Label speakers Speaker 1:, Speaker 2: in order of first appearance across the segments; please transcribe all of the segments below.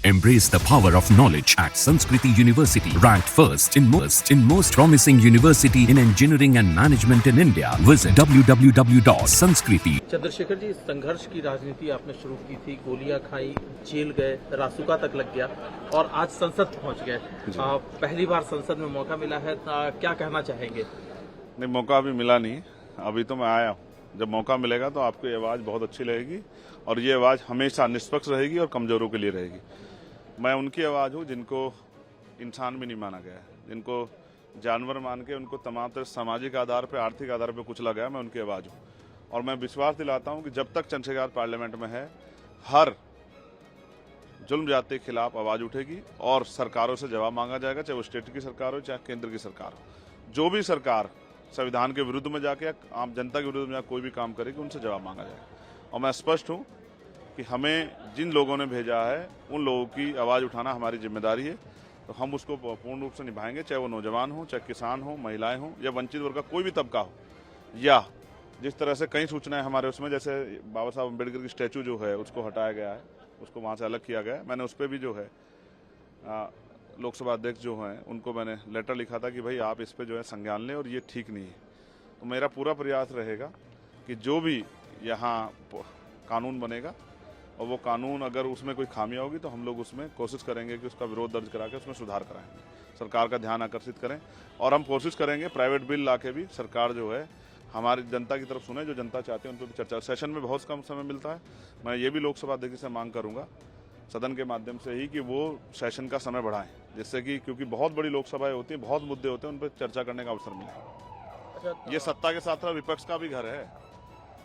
Speaker 1: Embrace the power of knowledge at Sanskriti University, ranked first in most promising university in engineering and management in India. Visit www.sanskriti.
Speaker 2: Chandrashekhar ji, संघर्ष की राजनीति आपने शुरू की थी, गोलियां खाई, जेल गए, रासुका तक लग गया और आज संसद पहुंच गए। पहली बार संसद में मौका मिला है, क्या कहना चाहेंगे?
Speaker 3: नहीं, मौका अभी मिला नहीं, अभी तो मैं आया हूँ। जब मौका मिलेगा तो आपकी आवाज़ बहुत अच्छी रहेगी और ये आवाज़ हमेशा निष्पक्ष रहेगी और कमजोरों के लिए रहेगी। मैं उनकी आवाज़ हूँ जिनको इंसान भी नहीं माना गया है, जिनको जानवर मान के उनको तमाम तरह सामाजिक आधार पर, आर्थिक आधार पर कुचला गया, मैं उनकी आवाज़ हूँ। और मैं विश्वास दिलाता हूँ कि जब तक चंद्रशेखर पार्लियामेंट में है, हर जुल्म जाति के खिलाफ आवाज़ उठेगी और सरकारों से जवाब मांगा जाएगा, चाहे वो स्टेट की सरकार हो चाहे केंद्र की सरकार हो। जो भी सरकार संविधान के विरुद्ध में जाके आम जनता के विरुद्ध में जाकर कोई भी काम करेगी, उनसे जवाब मांगा जाएगा। और मैं स्पष्ट हूँ कि हमें जिन लोगों ने भेजा है उन लोगों की आवाज़ उठाना हमारी जिम्मेदारी है, तो हम उसको पूर्ण रूप से निभाएंगे, चाहे वो नौजवान हो, चाहे किसान हो, महिलाएं हों या वंचित वर्ग का कोई भी तबका हो। या जिस तरह से कई सूचनाएं हमारे उसमें, जैसे बाबा साहब अम्बेडकर की स्टैचू जो है उसको हटाया गया है, उसको वहाँ से अलग किया गया है। मैंने उस पर भी जो है लोकसभा अध्यक्ष जो हैं उनको मैंने लेटर लिखा था कि भाई आप इस पर जो है संज्ञान लें और ये ठीक नहीं है। तो मेरा पूरा प्रयास रहेगा कि जो भी यहाँ कानून बनेगा और वो कानून अगर उसमें कोई खामियां होगी तो हम लोग उसमें कोशिश करेंगे कि उसका विरोध दर्ज करा के उसमें सुधार कराएंगे, सरकार का ध्यान आकर्षित करें। और हम कोशिश करेंगे प्राइवेट बिल ला के भी सरकार जो है हमारी जनता की तरफ सुने, जो जनता चाहती है उन पर भी चर्चा। सेशन में बहुत कम समय मिलता है, मैं ये भी लोकसभा अध्यक्ष से मांग करूँगा सदन के माध्यम से ही कि वो सेशन का समय बढ़ाएं, जिससे कि क्योंकि बहुत बड़ी लोकसभाएं होती हैं, बहुत मुद्दे होते हैं, उन पर चर्चा करने का अवसर मिले। ये सत्ता के साथ साथ विपक्ष का भी घर है,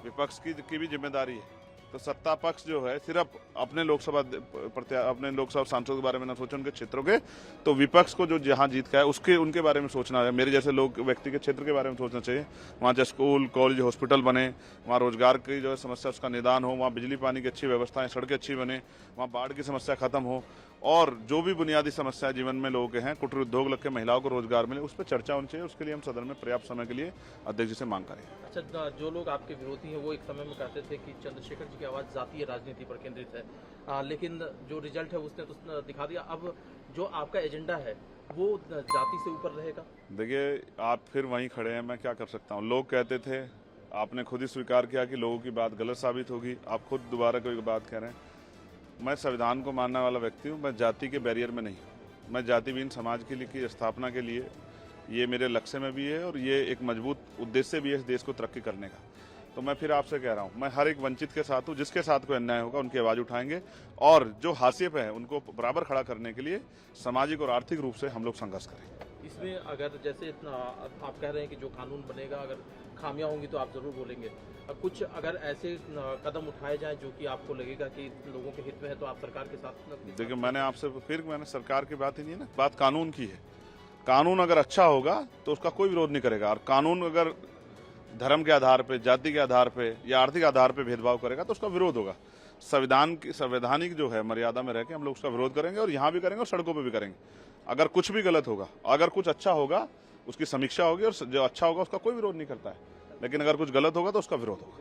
Speaker 3: विपक्ष की भी जिम्मेदारी है। तो सत्ता पक्ष जो है सिर्फ अपने लोकसभा सांसदों के बारे में ना सोचे, उनके क्षेत्रों के, तो विपक्ष को जो जहां जीत का है उनके बारे में सोचना है। मेरे जैसे लोग व्यक्ति के क्षेत्र के बारे में सोचना चाहिए। वहाँ जो स्कूल, कॉलेज, हॉस्पिटल बने, वहाँ रोजगार की जो है समस्या उसका निदान हो, वहाँ बिजली पानी की अच्छी व्यवस्थाएं, सड़कें अच्छी बने, वहाँ बाढ़ की समस्या खत्म हो और जो भी बुनियादी समस्या जीवन में लोगों के हैं, कुटीर उद्योग लग के महिलाओं को रोजगार मिले, उस पर चर्चा होनी चाहिए। उसके लिए हम सदन में पर्याप्त समय के लिए अध्यक्ष जी से मांग करें।
Speaker 2: अच्छा, जो लोग आपके विरोधी हैं वो एक समय में कहते थे कि चंद्रशेखर जी की आवाज़ जातीय राजनीति पर केंद्रित है, लेकिन जो रिजल्ट है उसने तो दिखा दिया। अब जो आपका एजेंडा है वो जाति से ऊपर रहेगा।
Speaker 3: देखिए, आप फिर वहीं खड़े हैं, मैं क्या कर सकता हूँ। लोग कहते थे, आपने खुद ही स्वीकार किया कि लोगों की बात गलत साबित होगी, आप खुद दोबारा कोई बात कह रहे हैं। मैं संविधान को मानने वाला व्यक्ति हूँ, मैं जाति के बैरियर में नहीं। मैं जातिविहीन समाज के लिए की स्थापना के लिए, ये मेरे लक्ष्य में भी है और ये एक मजबूत उद्देश्य भी है इस देश को तरक्की करने का। तो मैं फिर आपसे कह रहा हूँ, मैं हर एक वंचित के साथ हूँ, जिसके साथ कोई अन्याय होगा उनकी आवाज़ उठाएंगे और जो हाशिए पे है उनको बराबर खड़ा करने के लिए सामाजिक और आर्थिक रूप से हम लोग संघर्ष करेंगे।
Speaker 2: इसमें अगर जैसे आप कह रहे हैं कि जो कानून बनेगा, अगर खामियां होंगी तो आप जरूर बोलेंगे, कुछ अगर ऐसे कदम उठाए जाएं जो कि आपको लगेगा कि लोगों के हित में है, तो आप सरकार के साथ।
Speaker 3: देखिए, मैंने सरकार की बात ही नहीं है ना, बात कानून की है। कानून अगर अच्छा होगा तो उसका कोई विरोध नहीं करेगा, और कानून अगर धर्म के आधार पे, जाति के आधार पे या आर्थिक आधार पे भेदभाव करेगा तो उसका विरोध होगा। संवैधानिक जो है मर्यादा में रह के हम लोग उसका विरोध करेंगे और यहाँ भी करेंगे और सड़कों पे भी करेंगे। अगर कुछ भी गलत होगा, अगर कुछ अच्छा होगा उसकी समीक्षा होगी और जो अच्छा होगा उसका कोई विरोध नहीं करता है, लेकिन अगर कुछ गलत होगा तो उसका विरोध होगा।